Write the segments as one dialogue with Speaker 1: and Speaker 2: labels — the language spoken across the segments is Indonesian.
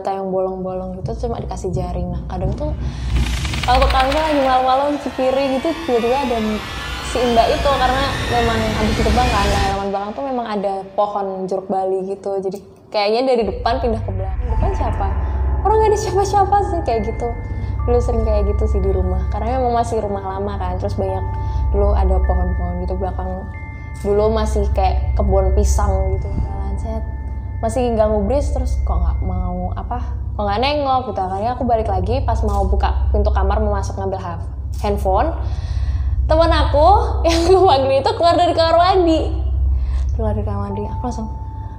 Speaker 1: yang bolong-bolong gitu cuma dikasih jaring. Nah kadang tuh kalau kami lagi malam-malam Cikiri gitu tiba-tiba ada si mbak itu, karena memang habis ditebang kan, di halaman belakang tuh memang ada pohon jeruk bali gitu, jadi kayaknya dari depan pindah ke belakang. Depan siapa? Orang gak ada siapa-siapa sih, kayak gitu. Dulu sering kayak gitu sih di rumah, karena memang masih rumah lama kan, terus banyak dulu ada pohon-pohon gitu belakang. Dulu masih kayak kebun pisang gitu, set masih gak ngubris, terus kok nggak mau kok nggak nengok gitu. Akhirnya aku balik lagi pas mau buka pintu kamar mau masuk ngambil handphone, teman aku yang aku panggil itu keluar dari kamar mandi. Aku langsung,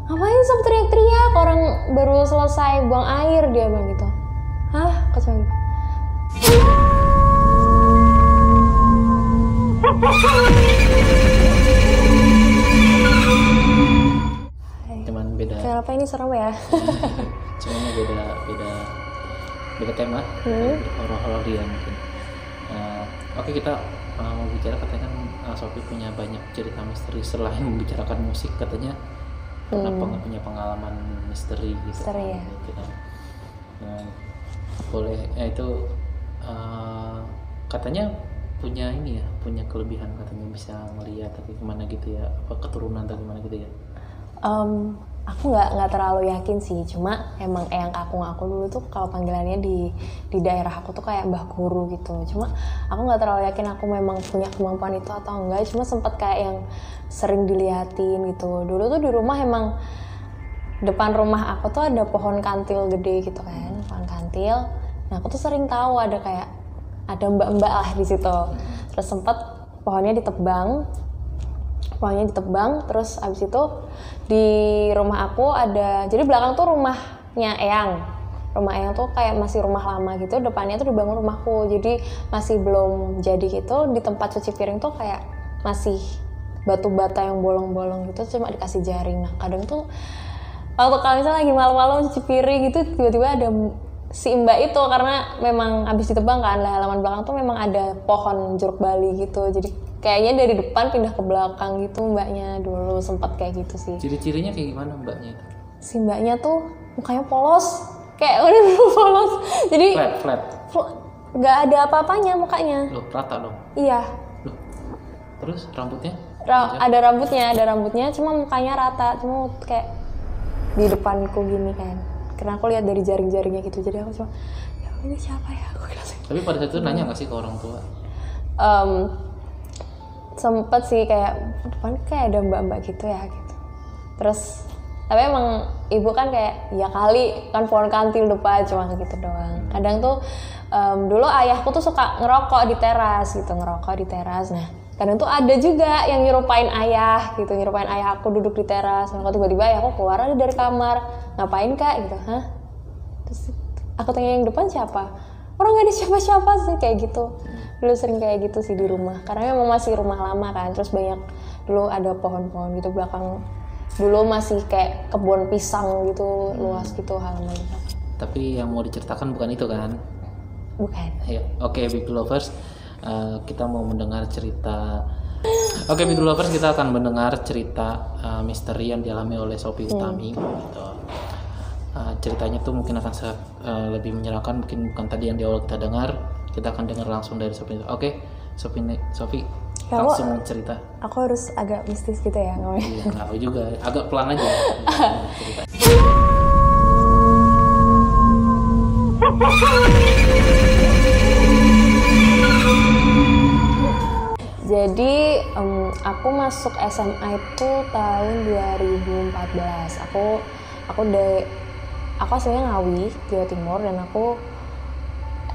Speaker 1: ngapain sampai teriak-teriak, orang baru selesai buang air, dia bilang gitu. Hah? Kacau gitu.
Speaker 2: Cuman beda.
Speaker 1: Kenapa ini serem ya?
Speaker 2: Cuman beda tema. Horor dia mungkin. Oke, kita mau bicara, katanya kan Sophie punya banyak cerita misteri selain membicarakan musik, katanya kenapa nggak punya pengalaman misteri gitu?
Speaker 1: Misteri ya.
Speaker 2: Gitu. Boleh itu katanya punya ini ya, punya kelebihan, katanya bisa melihat tapi gimana gitu ya, apa keturunan atau gimana gitu ya?
Speaker 1: Aku nggak terlalu yakin sih, cuma emang eyang kakung aku dulu tuh kalau panggilannya di daerah aku tuh kayak mbah guru gitu. Cuma aku nggak terlalu yakin aku memang punya kemampuan itu atau enggak, cuma sempet kayak yang sering diliatin gitu. Dulu tuh di rumah emang depan rumah aku tuh ada pohon kantil gede gitu kan, pohon kantil. Nah aku tuh sering tahu ada mbak-mbak lah di situ. Terus sempet pohonnya ditebang, terus abis itu di rumah aku ada, jadi belakang tuh rumah eyang tuh kayak masih rumah lama gitu, depannya tuh dibangun rumahku, jadi masih belum jadi gitu. Di tempat cuci piring tuh kayak masih batu bata yang bolong-bolong gitu, cuma dikasih jaring. Nah kadang tuh waktu kalau misalnya lagi malam-malam cuci piring gitu tiba-tiba ada si mbak itu, karena memang habis ditebang kan, di halaman belakang tuh memang ada pohon jeruk bali gitu, jadi kayaknya dari depan pindah ke belakang gitu mbaknya. Dulu sempat kayak gitu sih.
Speaker 2: Ciri-cirinya kayak gimana mbaknya itu?
Speaker 1: Si mbaknya tuh mukanya polos, kayak udah polos, jadi
Speaker 2: flat
Speaker 1: nggak ada apa-apanya mukanya.
Speaker 2: Loh, rata dong?
Speaker 1: Iya.
Speaker 2: Loh, terus rambutnya?
Speaker 1: Ada rambutnya, cuma mukanya rata, cuma kayak di depanku gini kan, karena aku lihat dari jaring-jaringnya gitu, jadi aku cuma, ya ini siapa ya, aku kira.
Speaker 2: Tapi pada saat itu nanya nggak sih ke orang tua?
Speaker 1: Sempet sih, kayak depan kayak ada mbak-mbak gitu ya gitu. Terus tapi emang ibu kan kayak, ya kali kan pohon kantil depan, cuma gitu doang. Kadang tuh dulu ayahku tuh suka ngerokok di teras. Nah kadang tuh ada juga yang nyerupain ayah aku duduk di teras. Nah tiba-tiba ayahku keluar dari kamar, ngapain kak gitu. Hah? Terus aku tanya yang depan siapa? Orang gak ada siapa-siapa sih, kayak gitu. Dulu sering kayak gitu sih di rumah, karena memang masih rumah lama kan, terus banyak dulu ada pohon-pohon gitu belakang. Dulu masih kayak kebun pisang gitu, luas gitu halamannya.
Speaker 2: Tapi yang mau diceritakan bukan itu kan?
Speaker 1: Bukan.
Speaker 2: Ayo, oke, Big Lovers, kita mau mendengar cerita. Oke, Big Lovers, kita akan mendengar cerita misteri yang dialami oleh Sophie Utami. Gitu. Ceritanya tuh mungkin akan lebih menyenangkan, mungkin bukan tadi yang di awal kita dengar. Kita akan dengar langsung dari Sophie. Oke, Sophie langsung cerita.
Speaker 1: Aku harus agak mistis gitu ya ngomongnya.
Speaker 2: Iya, aku juga agak pelan aja. Cerita.
Speaker 1: Jadi aku masuk SMA itu tahun 2014. Aku aslinya Ngawi, Jawa Timur, dan aku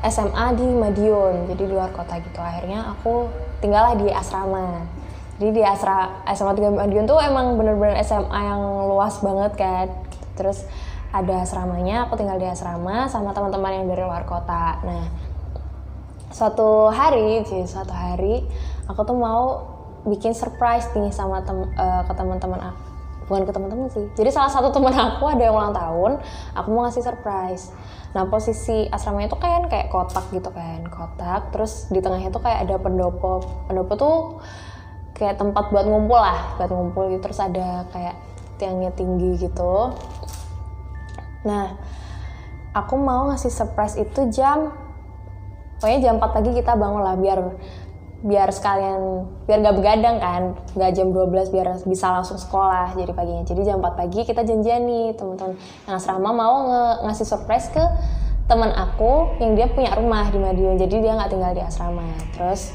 Speaker 1: SMA di Madiun, jadi di luar kota gitu. Akhirnya aku tinggallah di asrama. Jadi di SMA 3 Madiun tuh emang bener-bener SMA yang luas banget kan. Terus ada asramanya, aku tinggal di asrama sama teman-teman yang dari luar kota. Nah, suatu hari aku tuh mau bikin surprise nih sama ke teman-teman aku. Bukan ke teman-teman sih. Jadi salah satu teman aku ada yang ulang tahun, aku mau ngasih surprise. Nah, posisi asramanya itu kayak kotak gitu kan, terus di tengahnya tuh kayak ada pendopo. Pendopo tuh kayak tempat buat ngumpul gitu. Terus ada kayak tiangnya tinggi gitu. Nah, aku mau ngasih surprise itu pokoknya jam 4 pagi kita bangun lah, biar sekalian, biar gak begadang kan, gak jam 12, biar bisa langsung sekolah jadi paginya. Jadi jam 4 pagi kita janjian nih teman-teman yang asrama mau ngasih surprise ke teman aku yang dia punya rumah di Madiun, jadi dia nggak tinggal di asrama. Terus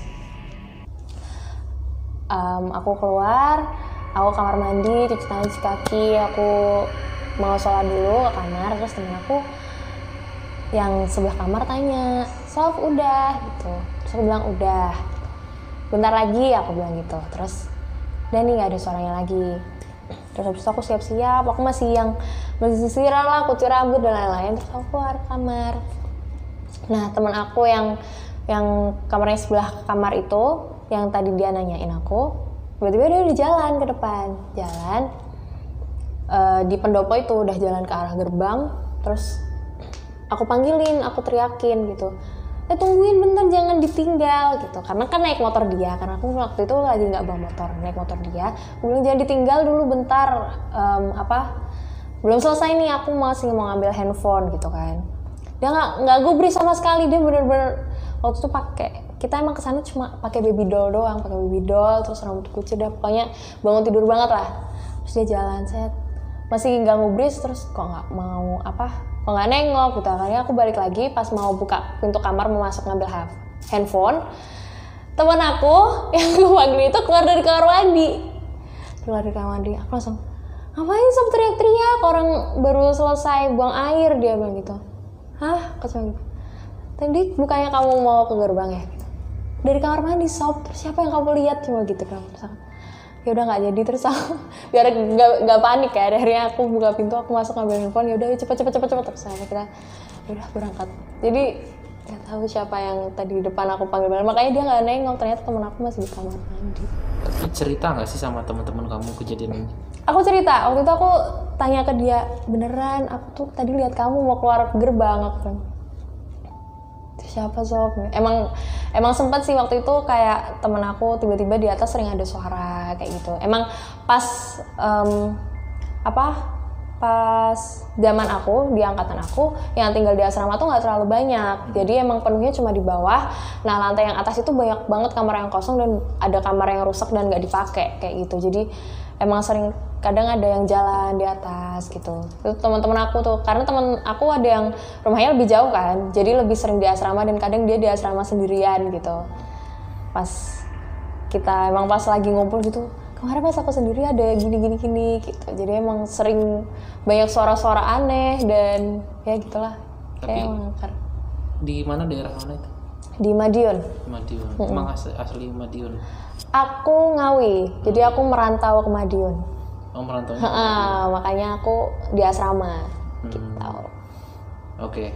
Speaker 1: aku keluar, aku kamar mandi, cuci tangan, cuci kaki, aku mau sholat dulu ke kamar. Terus temen aku yang sebelah kamar tanya, Sof udah gitu. Terus aku bilang udah, bentar lagi aku bilang gitu. Terus dan nih nggak ada suaranya lagi. Terus habis itu aku siap-siap, aku masih sisiran lah, kucir rambut dan lain-lain. Terus aku keluar kamar. Nah temen aku yang kamarnya sebelah kamar itu, yang tadi dia nanyain aku, tiba-tiba dia udah jalan ke depan, di pendopo itu udah jalan ke arah gerbang. Terus aku panggilin, aku teriakin gitu, tungguin bentar, jangan ditinggal gitu, karena kan naik motor dia, karena aku waktu itu lagi nggak bawa motor, naik motor dia. Aku bilang jangan ditinggal dulu bentar, belum selesai nih, aku masih mau ngambil handphone gitu kan. Dia nggak gubris sama sekali, dia bener-bener waktu itu kita emang kesana cuma pakai baby doll doang, terus rambut kucir, dah pokoknya bangun tidur banget lah. Terus dia jalan, saya masih nggak gubris, terus kok nggak nengok gitu. Akhirnya aku balik lagi, pas mau buka pintu kamar mau masuk ngambil handphone, teman aku yang gue panggil itu keluar dari kamar mandi. Aku langsung, ngapain Sob teriak-teriak, orang baru selesai buang air, dia bilang gitu. Hah? Kacau gitu. Tadi bukannya kamu mau ke gerbang ya? Dari kamar mandi Sob, terus siapa yang kamu lihat, cuma gitu kan. Ya udah nggak jadi. Terus aku biar nggak panik ya, akhirnya aku buka pintu, aku masuk ngambil handphone. Ya udah cepet terus kita udah berangkat. Jadi nggak tahu siapa yang tadi di depan aku panggil, makanya dia nggak nengok, ternyata temen aku masih di kamar mandi.
Speaker 2: Tapi cerita nggak sih sama teman-teman kamu kejadian ini?
Speaker 1: Aku cerita, waktu itu aku tanya ke dia, beneran aku tuh tadi lihat kamu mau keluar gerbang. Aku bilang, itu siapa Sob? Emang sempat sih waktu itu kayak temen aku tiba-tiba di atas sering ada suara kayak gitu. Emang pas pas zaman aku, di angkatan aku yang tinggal di asrama tuh nggak terlalu banyak, jadi emang penuhnya cuma di bawah. Nah lantai yang atas itu banyak banget kamar yang kosong dan ada kamar yang rusak dan nggak dipakai kayak gitu. Jadi emang sering kadang ada yang jalan di atas gitu. Itu teman-teman aku tuh, karena teman aku ada yang rumahnya lebih jauh kan, jadi lebih sering di asrama dan kadang dia di asrama sendirian gitu. Pas lagi ngumpul gitu, kemarin pas aku sendiri ada gini gitu. Jadi emang sering banyak suara-suara aneh dan ya gitulah.
Speaker 2: Tapi di mana, daerah mana itu?
Speaker 1: Di Madiun.
Speaker 2: Emang asli Madiun?
Speaker 1: Aku Ngawi, jadi aku merantau ke Madiun.
Speaker 2: Oh merantau.
Speaker 1: Makanya aku di asrama gitu.
Speaker 2: Oke.